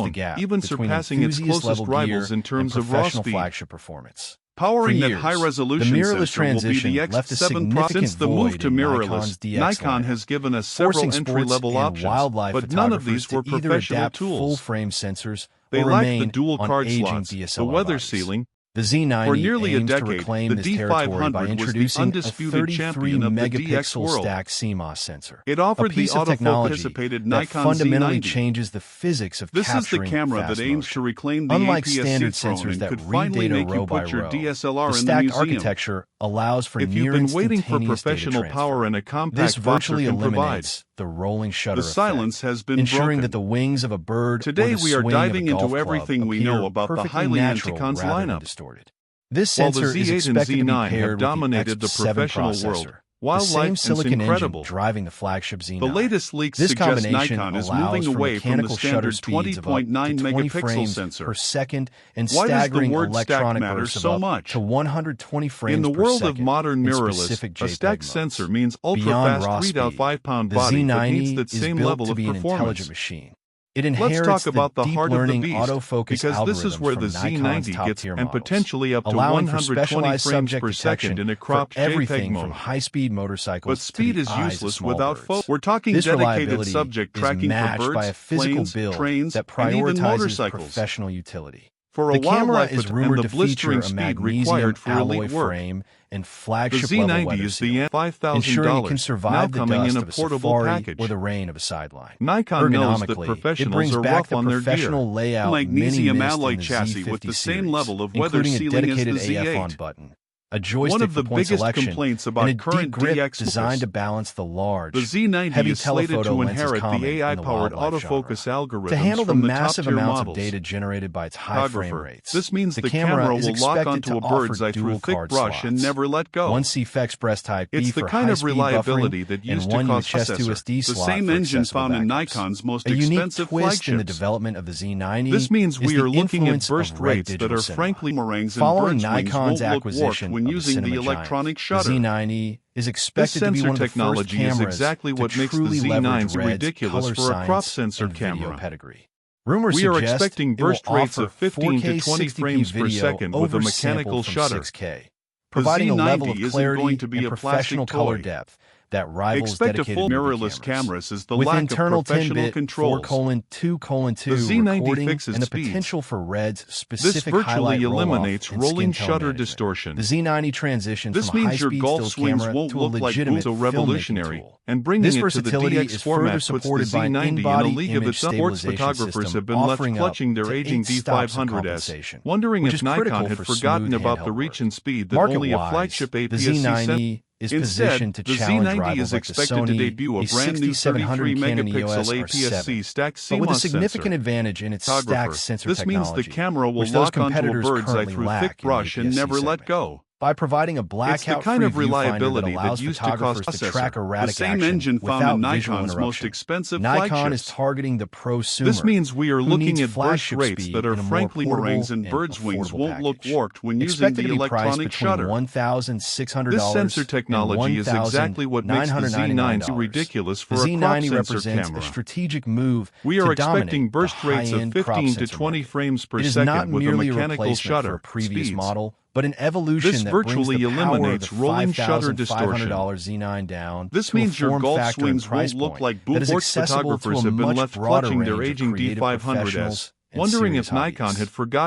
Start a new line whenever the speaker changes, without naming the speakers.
the gap
even
between
surpassing its closest
enthusiast-level
rivals
gear
in terms
and
of raw
professional
speed.
flagship performance.
Powering
For
that
years,
high-resolution
the mirrorless
sensor will be
transition
the
left a
X7
significant
Since the move
void
to
in
mirrorless,
Nikon's DX
Nikon
lineup,
has given us several
forcing
entry-level
sports and
options,
wildlife
but none of
photographers
these were
to either
professional
adapt
tools.
full-frame sensors
They
or
lacked the
remain
dual
on
card
aging
slots,
DSLR
the weather
bodies.
sealing.
The Z90
For nearly a
aims to
decade,
reclaim
the
this territory by
D500 was the
introducing a
undisputed champion of the DX
33-megapixel
world.
stacked CMOS sensor,
It
a
offered the
piece of technology
auto-focus-anticipated
that
Nikon
fundamentally
Z90.
changes the physics of
This is the
capturing
camera
fast
that aims
motion.
to reclaim the
Unlike
APS-C
standard
throne
sensors
and
that
could
read
finally
data
make you
row by
put your
row,
DSLR
the
in the
stacked
museum.
architecture allows for
If you've been waiting for
near-instantaneous
professional
data
power
transfer.
and a compact
This
boxer
virtually
can provide,
eliminates the rolling shutter
the silence
effect,
has been
ensuring
broken.
that the wings of a bird
Today
or the
we are
swing
diving
of a golf
into everything
club
we know
appear
about the
perfectly
highly
natural
Nikon's
rather than
lineup.
distorted. This
While the
sensor is
Z8 and
expected to be
Z9 have
paired with the
dominated the
X7
professional
processor,
world,
the
wildlife
same
and
silicon
incredible.
engine driving the flagship Z9.
The latest leaks
This
suggest
combination
Nikon is
allows
moving
for
away from the
mechanical shutter
standard
speeds of up
20.9
to 20
megapixel
frames
sensor.
per second and
Why does the
staggering
word
electronic
stack matter
bursts of
so
up
much?
to 120 frames
In the
per
world
second
of modern
in
mirrorless,
specific
a
JPEG
stacked
modes.
sensor means
Beyond
ultra-fast
raw
3.5
speed,
pound
the
body that needs
Z90
that
is
same
built
level
to
of
be an
performance.
intelligent machine. It
Let's
inherits
talk
the
about the
deep
heart of the
learning
beast,
autofocus
because this is
algorithms
where
from
the
Nikon's
Z90 gets
top-tier
and
models,
potentially up to
allowing for
120
specialized
frames
subject
per second
detection
in a
for
cropped JPEG
everything from
mode.
high-speed motorcycles
But speed
to the
is
eyes of
useless
small
without
birds.
focus. We're talking
This
dedicated
reliability
subject
is
tracking for
matched by a
birds,
physical
planes,
build
trains,
that
and even
prioritizes
motorcycles.
professional utility.
For a
The camera
wildlife
is
and
rumored
the
to feature
blistering
a
speed
magnesium
required for
alloy
elite work.
frame and
The
flagship-level
Z90
weather
is the
seal, ensuring it can
$5,000, now
survive the
coming
dust
in a
of a
portable
safari
package.
or the rain of a sideline.
Nikon knows that
Ergonomically, it
professionals
brings
are
back
rough
the
on their gear.
professional layout
Magnesium
many missed
alloy
in the
chassis
Z50
with the same
series,
level of weather
including a
sealing as
dedicated
the
AF on
Z8.
button, a joystick
One of the
for point
biggest
selection,
complaints
and
about
a deep
current
grip
DX
designed to
focus.
balance the large,
The Z90
heavy
is slated
telephoto
to
lenses
inherit
common
the AI-powered
in the wildlife
autofocus
genre.
algorithms
To handle the
from the
massive
top-tier
amounts
models.
of data generated by its high frame rates,
This means the
camera
camera
is
will lock
expected
onto
to
a bird's
offer
eye through
dual
a thick
card
brush
slots.
and never let go.
One CFexpress Type B
It's the
for
kind of
high-speed
reliability
buffering
that
and
used to
one
cost
UHS to
Successor,
SD
the
slot
same
for
engine
accessible
found in
backups.
Nikon's most
A unique
expensive
twist in the
flagships.
development of the Z90
This means
is
we
the
are looking at
influence
burst
of Red
rates that
Digital
are
Cinema.
frankly meringues and
Following
birds' wings
Nikon's
won't look warped
acquisition
when
of the
using the
cinema
electronic
giant,
shutter.
the Z90 is
This
expected to be
sensor
one of the first
technology is
cameras
exactly
to
what makes the
truly leverage
Z90
Red's
ridiculous
color
for a crop
science
sensor
and video
camera.
pedigree. Rumors
We are
suggest
expecting
it will
burst rates
offer
of 15 to
4K
20
60p
frames per
video
second with a
oversampled
mechanical
from
shutter.
6K,
The
providing a level of
Z90 isn't
clarity
going to be
and
a
professional
plastic
color
toy.
depth that rivals
Expect a
dedicated
full
movie
mirrorless
cameras.
cameras as the
With
lack
internal
of professional
10-bit
controls.
4:2:2
The Z90
recording
fixes
and the
speeds.
potential for Red's
This
specific
virtually
highlight
eliminates
roll-off and
rolling
skin tone
shutter
management.
distortion.
The Z90 transitions
This
from a
means your
high-speed
golf
still
swings
camera
won't
to a
look like
legitimate
so
filmmaking
revolutionary,
tool.
and bringing
This
it to the
versatility
DX
is further
format puts the
supported by an
Z90 in a
in-body
league of
image
its own. Sports
stabilization
photographers
system
have been left
offering
clutching
up
their
to
aging
8 stops of
D500S,
compensation,
wondering
which
if
is critical
Nikon had
for
forgotten
smooth
about the
handheld
reach
work.
and speed that only a
Market-wise,
flagship
the
APS-C sensor.
Z90 is
Instead,
positioned to
the
challenge
Z90
rivals
is
like the
expected to
Sony
debut a brand new
6700 Canon EOS
33-megapixel APS-C
R7,
stacked
but with a
CMOS
significant
sensor.
advantage in its stacked sensor
This means the
technology,
camera will
which those
lock onto a
competitors
bird's eye
currently
through
lack
thick
in the
brush and
APS-C
never let
segment.
go.
By providing a
It's the
blackout-free
kind of
viewfinder that
reliability that
allows
used to
photographers
cost
to track
Successor,
erratic
the same
action
engine found
without
in
visual
Nikon's most
interruption.
expensive
Nikon
flagships.
is targeting the prosumer.
This means we are
who
looking
needs
at burst
flagship
rates
speed
that are
in a more
frankly
portable
meringues and
and
birds' wings
affordable
won't look
package.
warped when using
Expected
the
to be priced
electronic
between
shutter.
$1,600
This sensor technology is exactly what makes the Z90 ridiculous for
the
a crop
Z90
sensor
represents
camera.
a strategic move
We are
to
expecting
dominate
burst
the
rates of
high-end crop
15 to
sensor
20
market.
frames per
It is not
second with a
merely a
mechanical
replacement for
shutter.
a previous
Speeds.
model, but an evolution
This
that brings
virtually
the power of
eliminates
the
rolling shutter
$5,500
distortion.
Z9 down
This
to
means
a
your
form
golf
factor and
swings
price
won't look
point
like
that is
sports
accessible to
photographers
a
have been
much
left
broader
clutching their
range of
aging
creative
D500S,
professionals and
wondering if
serious
Nikon
hobbyists.
had forgotten